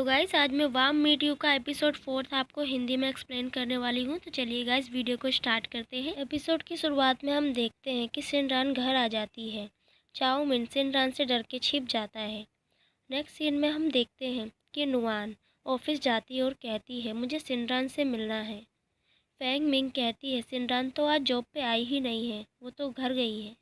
Hello guys, आज मैं वाम मीट यू का एपिसोड 4 आपको हिंदी में एक्सप्लेन करने वाली हूँ। तो चलिए गाइस, वीडियो को स्टार्ट करते हैं। एपिसोड की शुरुआत में हम देखते हैं कि सिनरान घर आ जाती है। चाओ मिन सिनरान से डर के छिप जाता है। नेक्स्ट सीन में हम देखते हैं कि नुआन ऑफिस जाती है और कहती है मुझे सिनरान से मिलना है। फैंग मिंग कहती है सिनरान तो आज जॉब पे आई ही नहीं है, वो तो घर गई है।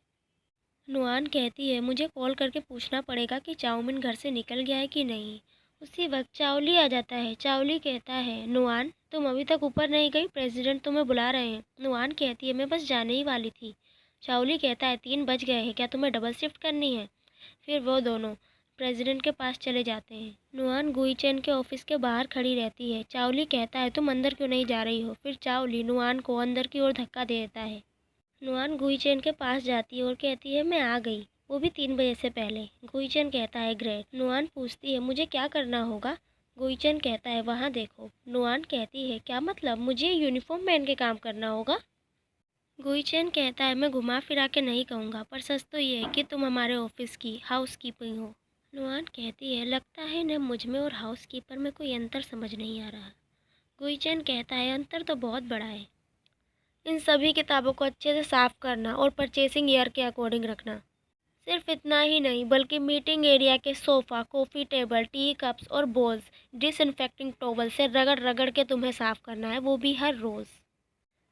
नुआन कहती है मुझे कॉल करके पूछना पड़ेगा कि चाउमिन घर से निकल गया है कि नहीं। उसी वक्त चावली आ जाता है। चावली कहता है नुआन तुम अभी तक ऊपर नहीं गई, प्रेसिडेंट तुम्हें बुला रहे हैं। नुआन कहती है मैं बस जाने ही वाली थी। चावली कहता है 3 बज गए हैं, क्या तुम्हें डबल शिफ्ट करनी है। फिर वो दोनों प्रेसिडेंट के पास चले जाते हैं। नुआन गुईचेन के ऑफिस के बाहर खड़ी रहती है। चावली कहता है तुम अंदर क्यों नहीं जा रही हो। फिर चावली नुआन को अंदर की ओर धक्का दे देता है। नुआन गुईचेन के पास जाती है और कहती है मैं आ गई, वो भी 3 बजे से पहले। गुईचेन कहता है ग्रेट। नुआन पूछती है मुझे क्या करना होगा। गुईचेन कहता है वहाँ देखो। नुआन कहती है क्या मतलब, मुझे यूनिफॉर्म पहन के काम करना होगा। गुईचेन कहता है मैं घुमा फिरा के नहीं कहूँगा, पर सच तो ये है कि तुम हमारे ऑफिस की हाउस कीपिंग हो। नुआन कहती है लगता है न मुझ में और हाउस कीपर में कोई अंतर समझ नहीं आ रहा। गुईचेन कहता है अंतर तो बहुत बड़ा है। इन सभी किताबों को अच्छे से साफ़ करना और परचेसिंग ईयर के अकॉर्डिंग रखना। सिर्फ इतना ही नहीं बल्कि मीटिंग एरिया के sofa, coffee table, T cups और बॉल्स डिसइंफेक्टिंग टॉवल से रगड़ रगड़ के तुम्हें साफ़ करना है, वो भी हर रोज़।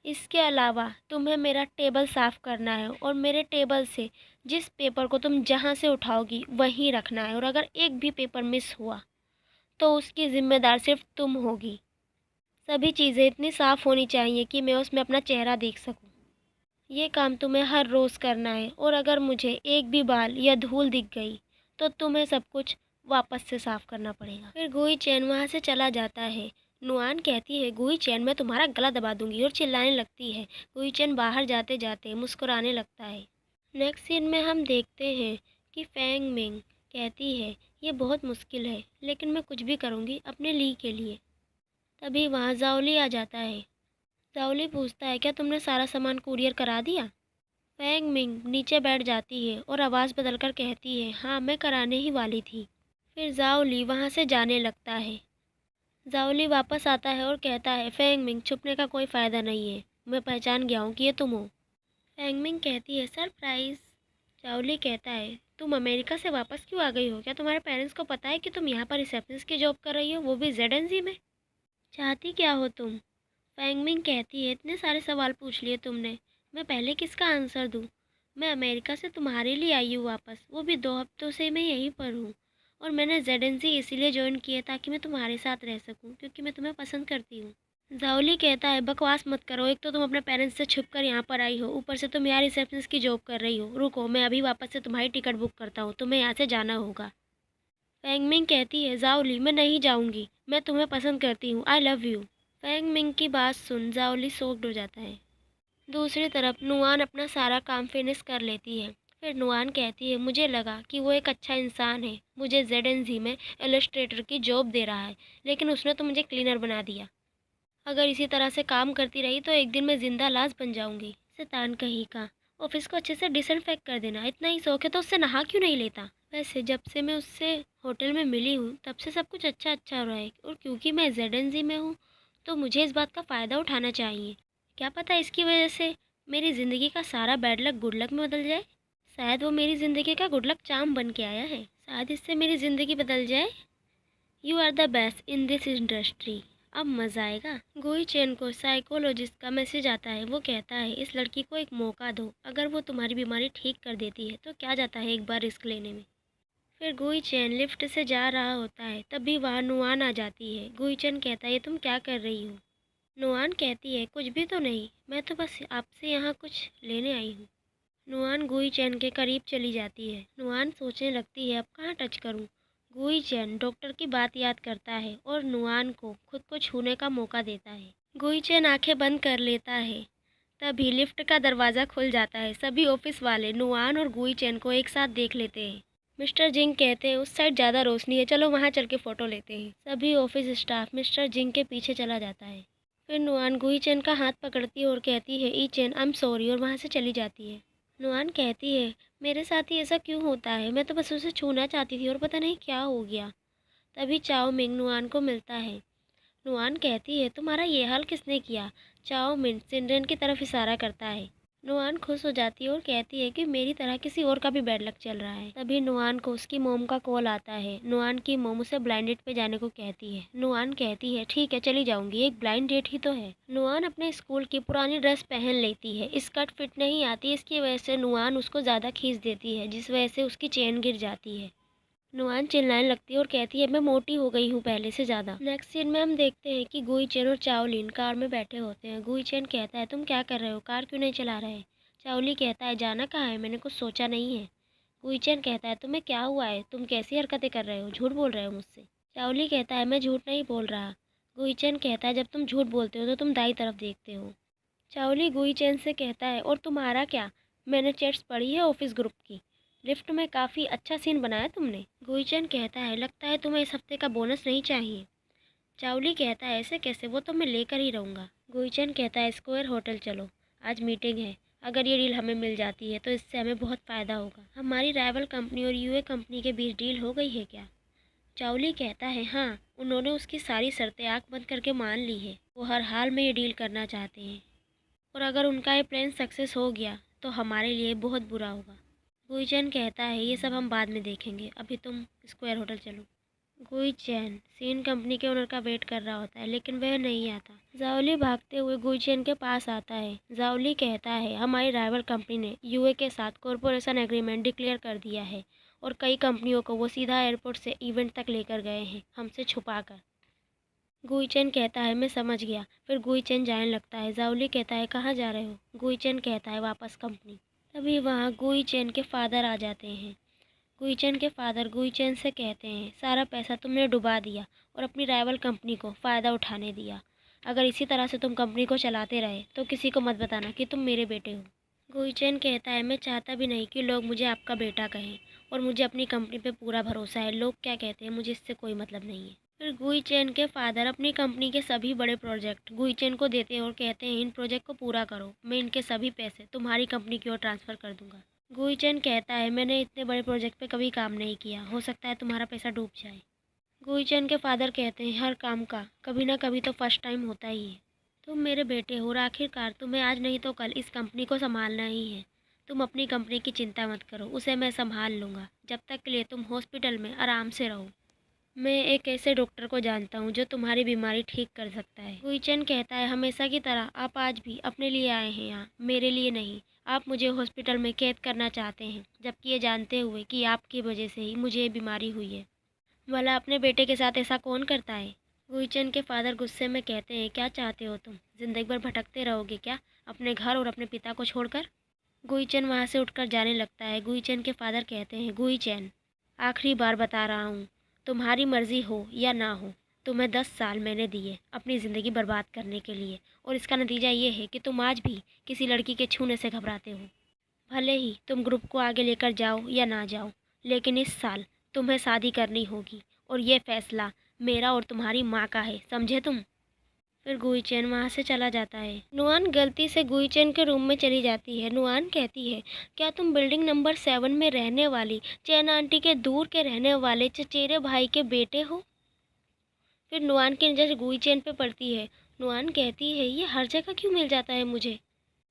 इसके अलावा तुम्हें मेरा टेबल साफ़ करना है और मेरे टेबल से जिस पेपर को तुम जहाँ से उठाओगी वहीं रखना है, और अगर एक भी पेपर मिस हुआ तो उसकी ज़िम्मेदार सिर्फ तुम होगी। सभी चीज़ें इतनी साफ़ होनी चाहिए कि मैं उसमें अपना चेहरा देख सकूं। ये काम तुम्हें हर रोज़ करना है, और अगर मुझे एक भी बाल या धूल दिख गई तो तुम्हें सब कुछ वापस से साफ़ करना पड़ेगा। फिर गुई चैन वहाँ से चला जाता है। नुआन कहती है गुई चैन मैं तुम्हारा गला दबा दूंगी, और चिल्लाने लगती है। गुई चैन बाहर जाते जाते मुस्कुराने लगता है। नेक्स्ट सीन में हम देखते हैं कि फैंग मिंग कहती है ये बहुत मुश्किल है, लेकिन मैं कुछ भी करूँगी अपने ली के लिए। तभी वहाँ जाओली आ जाता है। जाओली पूछता है क्या तुमने सारा सामान कुरियर करा दिया। फैंग मिंग नीचे बैठ जाती है और आवाज़ बदलकर कहती है हाँ मैं कराने ही वाली थी। फिर जाओली वहाँ से जाने लगता है। जाओली वापस आता है और कहता है फैंग मिंग छुपने का कोई फ़ायदा नहीं है, मैं पहचान गया हूँ कि ये तुम हो। फैंग मिंग कहती है सरप्राइज़। जाओली कहता है तुम अमेरिका से वापस क्यों आ गई हो, क्या तुम्हारे पेरेंट्स को पता है कि तुम यहाँ पर रिसेप्शनिस्ट की जॉब कर रही हो, वो भी ZNZ में। चाहती क्या हो तुम। फैंग मिंग कहती है इतने सारे सवाल पूछ लिए तुमने, मैं पहले किसका आंसर दूँ। मैं अमेरिका से तुम्हारे लिए आई हूँ वापस, वो भी 2 हफ्तों से मैं यहीं पर हूँ। और मैंने ZNZ इसीलिए ज्वाइन किया ताकि मैं तुम्हारे साथ रह सकूँ, क्योंकि मैं तुम्हें पसंद करती हूँ। जाओली कहता है बकवास मत करो, एक तो तुम अपने पेरेंट्स से छुप कर यहाँ पर आई हो, ऊपर से तुम यहाँ रिसेप्शनिस्ट की जॉब कर रही हो। रुको मैं अभी वापस से तुम्हारी टिकट बुक करता हूँ, तुम्हें यहाँ से जाना होगा। फैंग मिंग कहती है जाओली मैं नहीं जाऊँगी, मैं तुम्हें पसंद करती हूँ, I love you. Fang Ming की बात सुन जाओली शॉक्ड हो जाता है। दूसरी तरफ नुआन अपना सारा काम फिनिश कर लेती है। फिर नुआन कहती है मुझे लगा कि वो एक अच्छा इंसान है, मुझे ZNZ में इलस्ट्रेटर की जॉब दे रहा है, लेकिन उसने तो मुझे क्लीनर बना दिया। अगर इसी तरह से काम करती रही तो एक दिन मैं जिंदा लाश बन जाऊंगी। शैतान कहीं का। ऑफिस को अच्छे से डिसइंफेक्ट कर देना, इतना ही शौक है तो उससे नहा क्यों नहीं लेता। वैसे जब से मैं उससे होटल में मिली हूँ तब से सब कुछ अच्छा अच्छा हो रहा है, और क्योंकि मैं ZNZ में हूँ तो मुझे इस बात का फ़ायदा उठाना चाहिए। क्या पता इसकी वजह से मेरी ज़िंदगी का सारा बैड लक गुड लक में बदल जाए। शायद वो मेरी ज़िंदगी का गुड लक चार्म बन के आया है, शायद इससे मेरी ज़िंदगी बदल जाए। You are the best in this industry. अब मज़ा आएगा। गोई चैन को साइकोलॉजिस्ट का मैसेज आता है। वो कहता है इस लड़की को एक मौका दो, अगर वो तुम्हारी बीमारी ठीक कर देती है तो क्या जाता है एक बार रिस्क लेने में। फिर गुई चैन लिफ्ट से जा रहा होता है, तभी वहाँ नुआन आ जाती है। गुई चैन कहता है ये तुम क्या कर रही हो। नुआन कहती है कुछ भी तो नहीं, मैं तो बस आपसे यहाँ कुछ लेने आई हूँ। नुआन गुई चैन के करीब चली जाती है। नुआन सोचने लगती है अब कहाँ टच करूँ। गुई चैन डॉक्टर की बात याद करता है और नुआन को खुद को छूने का मौका देता है। गुई चैन आंखें बंद कर लेता है। तभी लिफ्ट का दरवाज़ा खुल जाता है। सभी ऑफिस वाले नुआन और गुई चैन को एक साथ देख लेते हैं। मिस्टर जिंग कहते हैं उस साइड ज़्यादा रोशनी है, चलो वहाँ चल के फ़ोटो लेते हैं। सभी ऑफिस स्टाफ मिस्टर जिंग के पीछे चला जाता है। फिर नुआन गुई चैन का हाथ पकड़ती है और कहती है ई चैन आई एम सॉरी, और वहाँ से चली जाती है। नुआन कहती है मेरे साथ ही ऐसा क्यों होता है, मैं तो बस उसे छूना चाहती थी और पता नहीं क्या हो गया। तभी चाओ मिंग नुआन को मिलता है। नुआन कहती है, तुम्हारा ये हाल किसने किया? चाओ मिंग सिनरेन की तरफ इशारा करता है। नुआन खुश हो जाती है और कहती है कि मेरी तरह किसी और का भी बैड लक चल रहा है। तभी नुआन को उसकी मोम का कॉल आता है। नुआन की मोम उसे ब्लाइंड डेट पे जाने को कहती है। नुआन कहती है, ठीक है चली जाऊंगी, एक ब्लाइंड डेट ही तो है। नुआन अपने स्कूल की पुरानी ड्रेस पहन लेती है। स्कर्ट फिट नहीं आती, इसकी वजह से नुआन उसको ज़्यादा खींच देती है, जिस वजह से उसकी चेन गिर जाती है। नुआन चिल्लाने लगती है और कहती है, मैं मोटी हो गई हूँ पहले से ज़्यादा। नेक्स्ट सीन में हम देखते हैं कि गुई चेन और चाओलिन कार में बैठे होते हैं। गुई चेन कहता है, तुम क्या कर रहे हो, कार क्यों नहीं चला रहे? चाओली कहता है, जाना कहाँ है, मैंने कुछ सोचा नहीं है। गुई चेन कहता है, तुम्हें क्या हुआ है, तुम कैसी हरकतें कर रहे हो, झूठ बोल रहे हो मुझसे? चाओली कहता है, मैं झूठ नहीं बोल रहा। गुई चेन कहता है, जब तुम झूठ बोलते हो तो तुम दाई तरफ देखते हो। चाओली गुई चेन से कहता है, और तुम्हारा क्या, मैंने चैट्स पढ़ी है ऑफिस ग्रुप की, लिफ्ट में काफ़ी अच्छा सीन बनाया तुमने। गुईचेन कहता है, लगता है तुम्हें इस हफ्ते का बोनस नहीं चाहिए। चावली कहता है, ऐसे कैसे, वो तो मैं लेकर ही रहूँगा। गुईचेन कहता है, स्क्वायर होटल चलो, आज मीटिंग है, अगर ये डील हमें मिल जाती है तो इससे हमें बहुत फ़ायदा होगा। हमारी राइवल कंपनी और यूए कंपनी के बीच डील हो गई है क्या? चावली कहता है, हाँ, उन्होंने उसकी सारी शर्तें आँख बंद करके मान ली है। वो हर हाल में ये डील करना चाहते हैं, और अगर उनका ये प्लान सक्सेस हो गया तो हमारे लिए बहुत बुरा होगा। गुईचैन कहता है, ये सब हम बाद में देखेंगे, अभी तुम स्क्वायर होटल चलो। गुईचैन सीन कंपनी के ओनर का वेट कर रहा होता है, लेकिन वह नहीं आता। जाओली भागते हुए गुईचैन के पास आता है। जाओली कहता है, हमारी राइवल कंपनी ने यूए के साथ कॉरपोरेशन एग्रीमेंट डिक्लेयर कर दिया है, और कई कंपनियों को वो सीधा एयरपोर्ट से इवेंट तक लेकर गए हैं, हमसे छुपा कर। गुईचैन कहता है, मैं समझ गया। फिर गुईचैन जाने लगता है। जाओली कहता है, कहाँ जा रहे हो? गुईचैन कहता है, वापस कंपनी। तभी वहाँ गुईचैन के फादर आ जाते हैं। गुईचैन के फादर गुईचैन से कहते हैं, सारा पैसा तुमने डुबा दिया और अपनी राइवल कंपनी को फ़ायदा उठाने दिया। अगर इसी तरह से तुम कंपनी को चलाते रहे तो किसी को मत बताना कि तुम मेरे बेटे हो। गुईचैन कहता है, मैं चाहता भी नहीं कि लोग मुझे आपका बेटा कहें, और मुझे अपनी कंपनी पे पूरा भरोसा है, लोग क्या कहते हैं मुझे इससे कोई मतलब नहीं है। फिर गुईचैन के फादर अपनी कंपनी के सभी बड़े प्रोजेक्ट गुईचैन को देते हैं और कहते हैं, इन प्रोजेक्ट को पूरा करो, मैं इनके सभी पैसे तुम्हारी कंपनी की ओर ट्रांसफ़र कर दूंगा। गुईचैन कहता है, मैंने इतने बड़े प्रोजेक्ट पे कभी काम नहीं किया, हो सकता है तुम्हारा पैसा डूब जाए। गुईचैन के फादर कहते हैं, हर काम का कभी ना कभी तो फर्स्ट टाइम होता ही है। तुम मेरे बेटे हो और आखिरकार तुम्हें आज नहीं तो कल इस कंपनी को संभालना ही है। तुम अपनी कंपनी की चिंता मत करो, उसे मैं संभाल लूँगा। जब तक के लिए तुम हॉस्पिटल में आराम से रहो। मैं एक ऐसे डॉक्टर को जानता हूँ जो तुम्हारी बीमारी ठीक कर सकता है। गुईचैन कहता है, हमेशा की तरह आप आज भी अपने लिए आए हैं यहाँ, मेरे लिए नहीं। आप मुझे हॉस्पिटल में कैद करना चाहते हैं, जबकि ये जानते हुए कि आपकी वजह से ही मुझे ये बीमारी हुई है। भला अपने बेटे के साथ ऐसा कौन करता है? गुईचैन के फादर गुस्से में कहते हैं, क्या चाहते हो तुम, जिंदगी भर भटकते रहोगे क्या, अपने घर और अपने पिता को छोड़कर? गुईचैन वहाँ से उठकर जाने लगता है। गुईचैन के फादर कहते हैं, गुईचैन, आखिरी बार बता रहा हूँ, तुम्हारी मर्जी हो या ना हो, तुम्हें 10 साल मैंने दिए अपनी ज़िंदगी बर्बाद करने के लिए, और इसका नतीजा ये है कि तुम आज भी किसी लड़की के छूने से घबराते हो। भले ही तुम ग्रुप को आगे लेकर जाओ या ना जाओ, लेकिन इस साल तुम्हें शादी करनी होगी, और ये फैसला मेरा और तुम्हारी माँ का है, समझे तुम? फिर गुईचैन वहाँ से चला जाता है। नुआन गलती से गुईचैन के रूम में चली जाती है। नुआन कहती है, क्या तुम बिल्डिंग नंबर 7 में रहने वाली चैन आंटी के दूर के रहने वाले चचेरे भाई के बेटे हो? फिर नुआन की नज़र गुईचैन पे पड़ती है। नुआन कहती है, ये हर जगह क्यों मिल जाता है मुझे?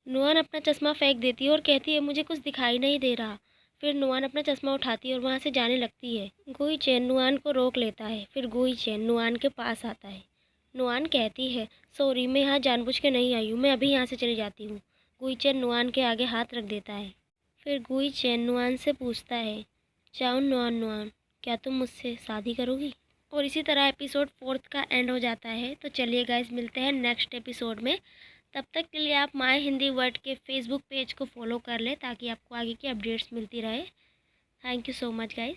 नुआन अपना चश्मा फेंक देती है और कहती है, मुझे कुछ दिखाई नहीं दे रहा। फिर नुआन अपना चश्मा उठाती है और वहाँ से जाने लगती है। गुईचैन नुआन को रोक लेता है। फिर गुईचैन नुआन के पास आता है। नुआन कहती है, सॉरी, मैं यहाँ जानबूझ के नहीं आई हूँ, मैं अभी यहाँ से चली जाती हूँ। गुईचैन नुआन के आगे हाथ रख देता है। फिर गुईचैन नुआन से पूछता है, चाओ नुआन नुआन, क्या तुम मुझसे शादी करोगी? और इसी तरह एपिसोड 4 का एंड हो जाता है। तो चलिए गाइस, मिलते हैं नेक्स्ट एपिसोड में। तब तक के लिए आप माय हिंदी वर्ड के फेसबुक पेज को फॉलो कर लें, ताकि आपको आगे की अपडेट्स मिलती रहे। Thank you so much guys.